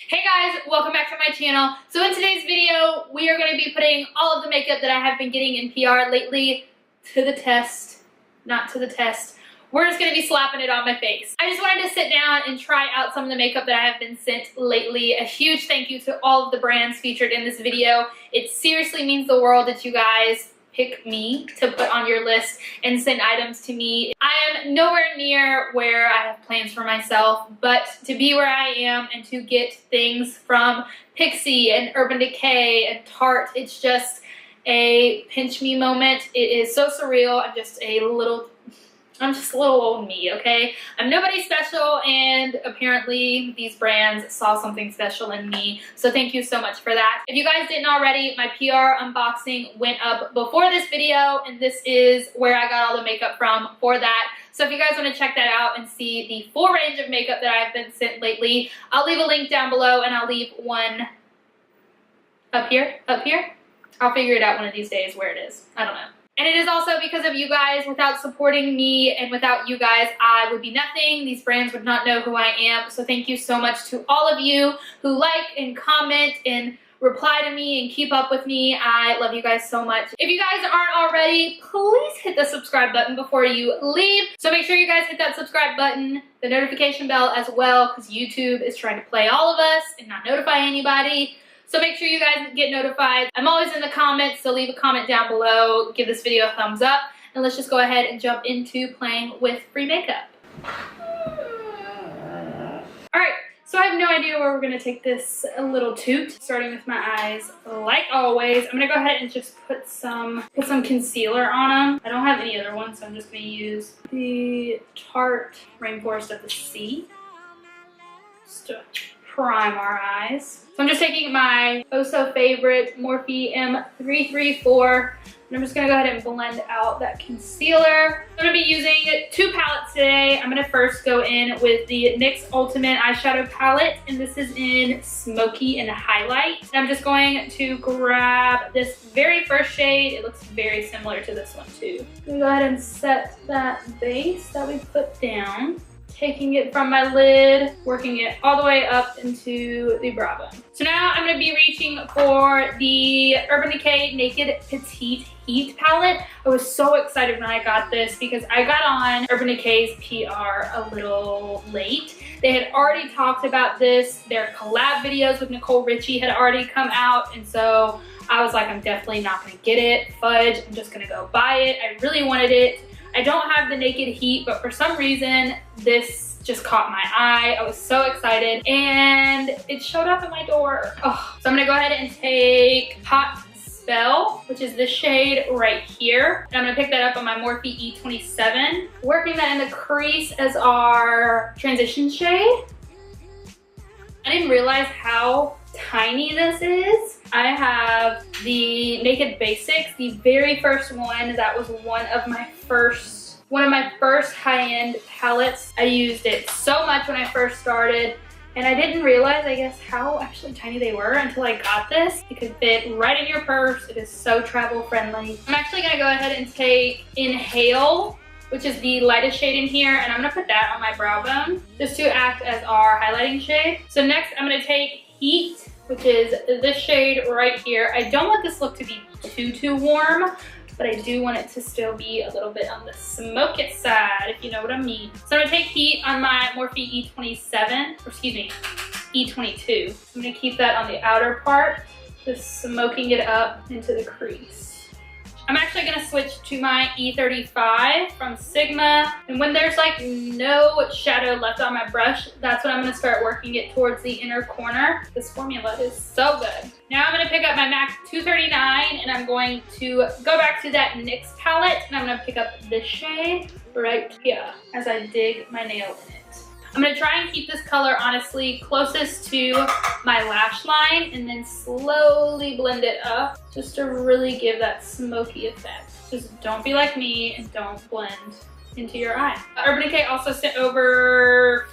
Hey guys, welcome back to my channel. So in today's video, we are going to be putting all of the makeup that I have been getting in PR lately to the test. Not to the test. We're just going to be slapping it on my face. I just wanted to sit down and try out some of the makeup that I have been sent lately. A huge thank you to all of the brands featured in this video. It seriously means the world that you guys pick me to put on your list and send items to me. I am nowhere near where I have plans for myself, but to be where I am and to get things from PIXI and Urban Decay and Tarte, it's just a pinch me moment. It is so surreal. I'm just a little old me, okay? I'm nobody special, and apparently these brands saw something special in me, so thank you so much for that. If you guys didn't already, my PR unboxing went up before this video, and this is where I got all the makeup from for that. So if you guys want to check that out and see the full range of makeup that I've been sent lately, I'll leave a link down below, and I'll leave one up here. I'll figure it out one of these days where it is. I don't know. And it is also because of you guys. Without supporting me and without you guys, I would be nothing. These brands would not know who I am. So thank you so much to all of you who like and comment and reply to me and keep up with me. I love you guys so much. If you guys aren't already, please hit the subscribe button before you leave. So make sure you guys hit that subscribe button, the notification bell as well, because YouTube is trying to play all of us and not notify anybody. So make sure you guys get notified. I'm always in the comments, so leave a comment down below. Give this video a thumbs up. And let's just go ahead and jump into playing with free makeup. Alright, so I have no idea where we're going to take this little toot. Starting with my eyes, like always. I'm going to go ahead and just put some concealer on them. I don't have any other ones, so I'm just going to use the Tarte Rainforest of the Sea. Just to prime our eyes. So I'm just taking my oh-so-favorite Morphe M334, and I'm just going to go ahead and blend out that concealer. I'm going to be using two palettes today. I'm going to first go in with the NYX Ultimate Eyeshadow Palette, and this is in Smoky and Highlight. And I'm just going to grab this very first shade. It looks very similar to this one too. I'm going to go ahead and set that base that we put down. Taking it from my lid, working it all the way up into the brow bone. So now I'm going to be reaching for the Urban Decay Naked Petite Heat palette. I was so excited when I got this because I got on Urban Decay's PR a little late. They had already talked about this. Their collab videos with Nicole Richie had already come out, and so I was like, I'm definitely not going to get it. Fudge, I'm just going to go buy it. I really wanted it. I don't have the Naked Heat, but for some reason, this just caught my eye. I was so excited, and it showed up at my door. Oh. So I'm gonna go ahead and take Hot Spell, which is this shade right here. And I'm gonna pick that up on my Morphe E27. Working that in the crease as our transition shade. I didn't realize how tiny this is. I have the Naked Basics, the very first one. That was one of my first high-end palettes. I used it so much when I first started, and I didn't realize, I guess, how actually tiny they were until I got this. It could fit right in your purse. It is so travel friendly. I'm actually gonna go ahead and take Inhale, which is the lightest shade in here, and I'm gonna put that on my brow bone just to act as our highlighting shade. So next I'm gonna take Heat, which is this shade right here. I don't want this look to be too warm, but I do want it to still be a little bit on the smoky side, if you know what I mean. So I'm gonna take Heat on my Morphe E27, or excuse me, E22. I'm gonna keep that on the outer part, just smoking it up into the crease. I'm actually gonna switch to my E35 from Sigma, and when there's like no shadow left on my brush, that's when I'm gonna start working it towards the inner corner. This formula is so good. Now I'm gonna pick up my MAC 239, and I'm going to go back to that NYX palette, and I'm gonna pick up this shade right here as I dig my nail in it. I'm gonna try and keep this color, honestly, closest to my lash line, and then slowly blend it up just to really give that smoky effect. Just don't be like me and don't blend into your eye. Urban Decay also sent over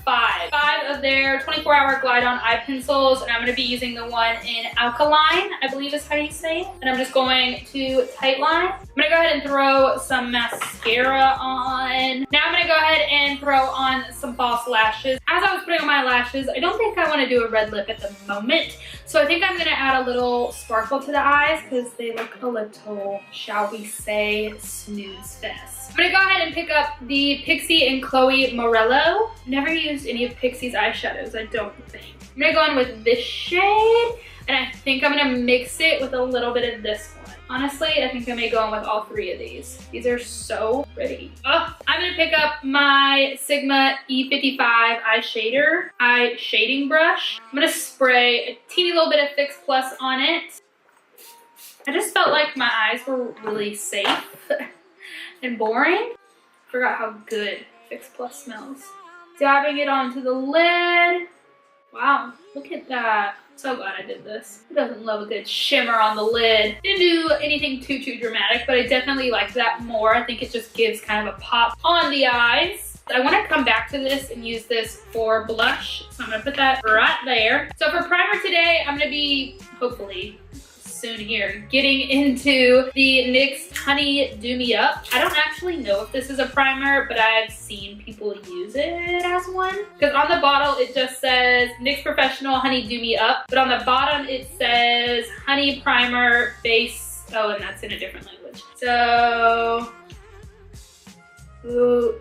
five of their 24-hour glide on eye pencils, and I'm going to be using the one in ALKALINE, I believe is how you say it. And I'm just going to tight line. I'm going to go ahead and throw some mascara on. Now I'm going to go ahead and throw on some false lashes. As I was putting on my lashes, I don't think I want to do a red lip at the moment, so I think I'm going to add a little sparkle to the eyes because they look a little, shall we say, snooze fest. I'm going to go ahead and pick up the PIXI and Chloe Morello. Never used any of PIXI's eyeshadows, I don't think. I'm going to go in with this shade, and I think I'm going to mix it with a little bit of this one. Honestly, I think I may go in with all three of these. These are so pretty. Oh, I'm going to pick up my Sigma E55 eye shading brush. I'm going to spray a teeny little bit of Fix Plus on it. I just felt like my eyes were really safe and boring. Forgot how good Fix Plus smells. Dabbing it onto the lid. Wow, look at that. So glad I did this. Who doesn't love a good shimmer on the lid? Didn't do anything too dramatic, but I definitely like that more. I think it just gives kind of a pop on the eyes. I want to come back to this and use this for blush, so I'm going to put that right there. So for primer today, I'm going to be, hopefully, soon here, getting into the NYX Honey Do Me Up. I don't actually know if this is a primer, but I've seen people use it as one. Because on the bottle, it just says NYX Professional Honey Do Me Up, but on the bottom, it says Honey Primer Base. Oh, and that's in a different language. So, ooh,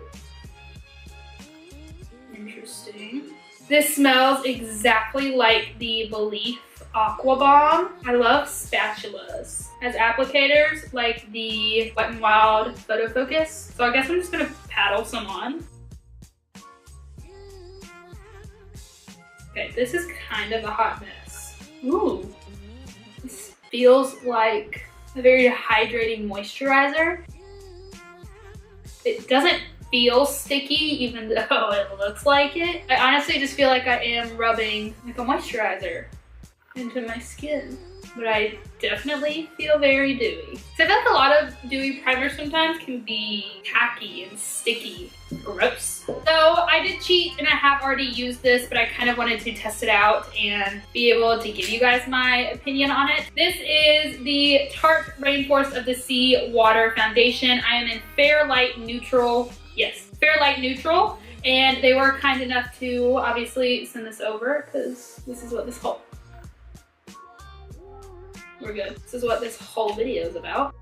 interesting. This smells exactly like the Belief Aqua Bomb. I love spatulas as applicators, like the Wet n Wild Photo Focus. So I guess I'm just gonna paddle some on. Okay, this is kind of a hot mess. Ooh, this feels like a very hydrating moisturizer. It doesn't feel sticky, even though it looks like it. I honestly just feel like I am rubbing like a moisturizer into my skin, but I definitely feel very dewy. So I feel like a lot of dewy primers sometimes can be tacky and sticky. Gross. So I did cheat and I have already used this, but I kind of wanted to test it out and be able to give you guys my opinion on it. This is the Tarte Rainforest of the Sea Water Foundation. I am in Fair Light Neutral. Yes, Fair Light Neutral. And they were kind enough to obviously send this over because this is what this whole... We're good. This is what this whole video is about.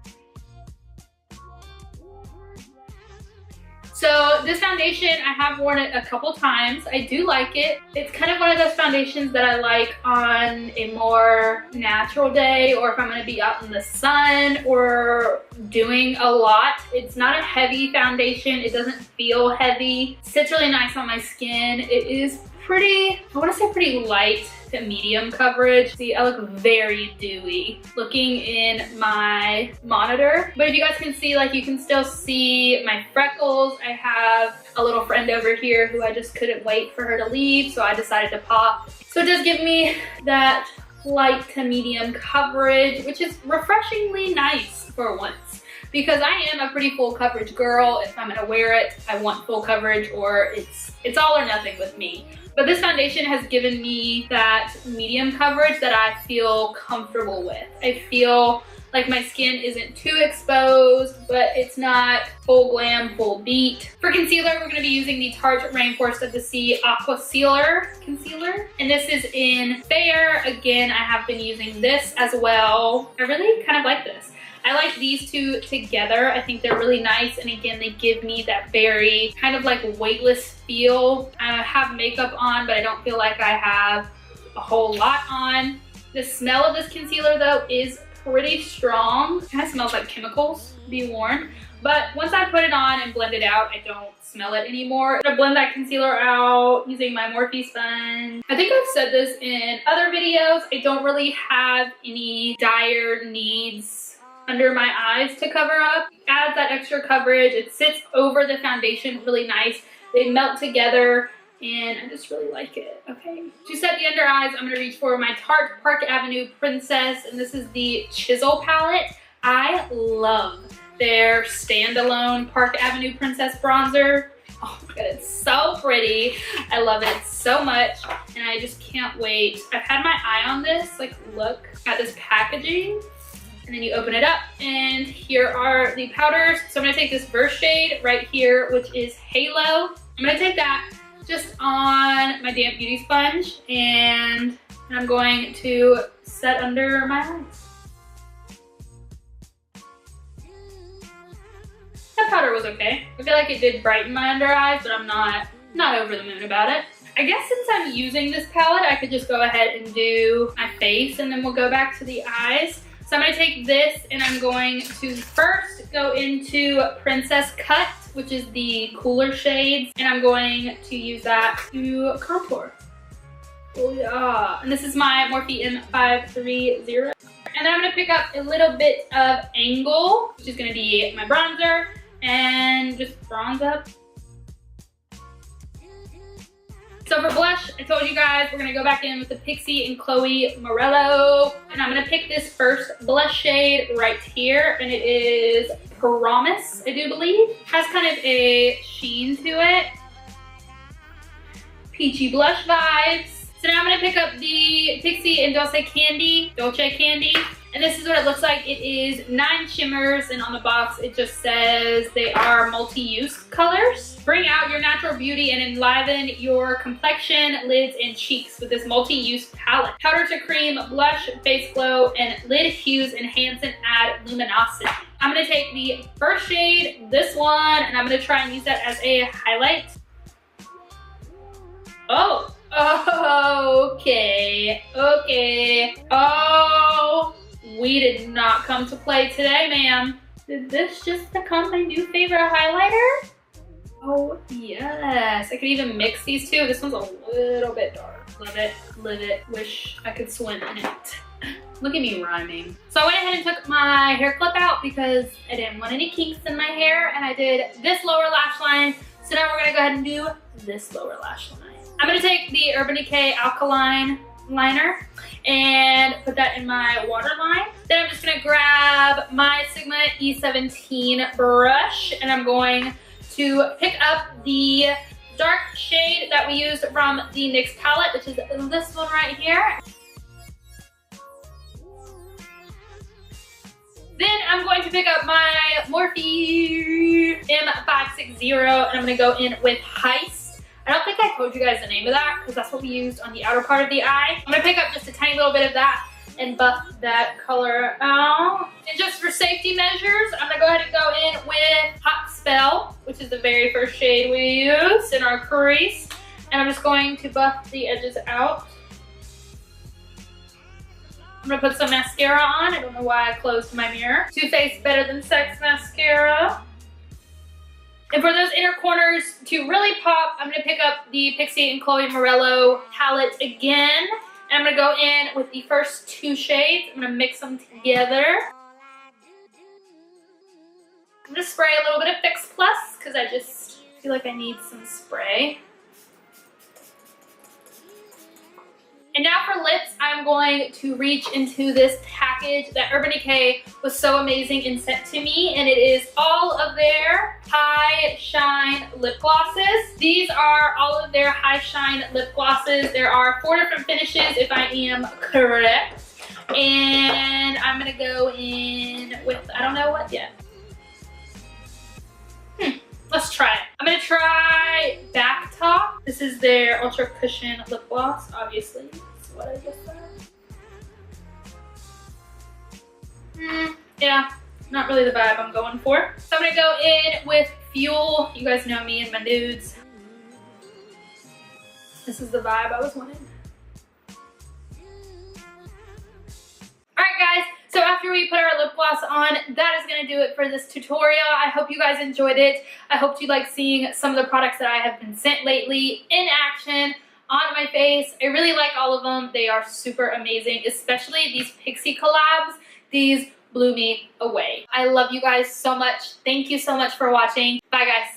So this foundation, I have worn it a couple times. I do like it. It's kind of one of those foundations that I like on a more natural day, or if I'm gonna be out in the sun or doing a lot. It's not a heavy foundation. It doesn't feel heavy. It sits really nice on my skin. It is pretty, I want to say pretty light to medium coverage. See, I look very dewy looking in my monitor. But if you guys can see, like, you can still see my freckles. I have a little friend over here who I just couldn't wait for her to leave, so I decided to pop. So it does give me that light to medium coverage, which is refreshingly nice for once. Because I am a pretty full coverage girl. If I'm gonna wear it, I want full coverage, or it's all or nothing with me. But this foundation has given me that medium coverage that I feel comfortable with. I feel like my skin isn't too exposed, but it's not full glam, full beat. For concealer, we're gonna be using the Tarte Rainforest of the Sea Aqua Sealer Concealer. And this is in Fair. Again, I have been using this as well. I really kind of like this. I like these two together. I think they're really nice, and again, they give me that very kind of like weightless feel. I have makeup on, but I don't feel like I have a whole lot on. The smell of this concealer though is pretty strong. It kind of smells like chemicals, be warned. But once I put it on and blend it out, I don't smell it anymore. I'm gonna blend that concealer out using my Morphe sponge. I think I've said this in other videos. I don't really have any dire needs under my eyes to cover up. Adds that extra coverage. It sits over the foundation really nice. They melt together and I just really like it. Okay. To set the under eyes, I'm gonna reach for my Tarte Park Avenue Princess, and this is the Chisel palette. I love their standalone Park Avenue Princess Bronzer. Oh my god, it's so pretty. I love it so much, and I just can't wait. I've had my eye on this. Like, look at this packaging, and then you open it up, and here are the powders. So I'm gonna take this first shade right here, which is Halo. I'm gonna take that just on my damp beauty sponge, and I'm going to set under my eyes. That powder was okay. I feel like it did brighten my under eyes, but I'm not over the moon about it. I guess since I'm using this palette, I could just go ahead and do my face, and then we'll go back to the eyes. So I'm gonna take this, and I'm going to first go into Princess Cut, which is the cooler shades, and I'm going to use that to contour. Oh yeah. And this is my Morphe M530. And then I'm gonna pick up a little bit of Angle, which is gonna be my bronzer, and just bronze up. So for blush, I told you guys we're gonna go back in with the PIXI and Chloe Morello. And I'm gonna pick this first blush shade right here, and it is Promise, I do believe. Has kind of a sheen to it. Peachy blush vibes. So now I'm gonna pick up the PIXI and Dolce Candy. And this is what it looks like. It is 9 shimmers, and on the box it just says they are multi-use colors. Bring out your natural beauty and enliven your complexion, lids, and cheeks with this multi-use palette. Powder to cream, blush, face glow, and lid hues enhance and add luminosity. I'm gonna take the first shade, this one, and I'm gonna try and use that as a highlight. Oh, okay. Oh, we did not come to play today, ma'am. Did this just become my new favorite highlighter? Oh, yes. I could even mix these two. This one's a little bit dark. Love it, live it. Wish I could swim in it. Look at me rhyming. So I went ahead and took my hair clip out because I didn't want any kinks in my hair, and I did this lower lash line. So now we're gonna go ahead and do this lower lash line. I'm gonna take the Urban Decay Alkaline liner and put that in my waterline. Then I'm just gonna grab my Sigma E17 brush, and I'm going to pick up the dark shade that we used from the NYX palette, which is this one right here. Then I'm going to pick up my Morphe M560, and I'm gonna go in with Heist. I don't think I told you guys the name of that because that's what we used on the outer part of the eye. I'm gonna pick up just a tiny little bit of that and buff that color out. And just for safety measures, I'm gonna go ahead and go in with Hot Spell, which is the very first shade we used in our crease. And I'm just going to buff the edges out. I'm gonna put some mascara on. I don't know why I closed my mirror. Too Faced Better Than Sex mascara. And for those inner corners to really pop, I'm gonna pick up the PIXI and Chloe Morello palette again. And I'm gonna go in with the first 2 shades. I'm gonna mix them together. I'm gonna spray a little bit of Fix Plus because I just feel like I need some spray. And now for lips, I'm going to reach into this package that Urban Decay was so amazing and sent to me, and it is all of their High Shine lip glosses. These are all of their High Shine lip glosses. There are 4 different finishes, if I am correct. And I'm gonna go in with, I don't know what yet. Let's try it. I'm gonna try Back Top. This is their Ultra Cushion lip gloss, obviously. That's what I just said. Yeah, not really the vibe I'm going for. So I'm gonna go in with Fuel. You guys know me and my nudes. This is the vibe I was wanting. Alright guys, so after we put our lip gloss on, that is going to do it for this tutorial. I hope you guys enjoyed it. I hope you like seeing some of the products that I have been sent lately in action on my face. I really like all of them. They are super amazing, especially these PIXI collabs. These blew me away. I love you guys so much. Thank you so much for watching. Bye guys.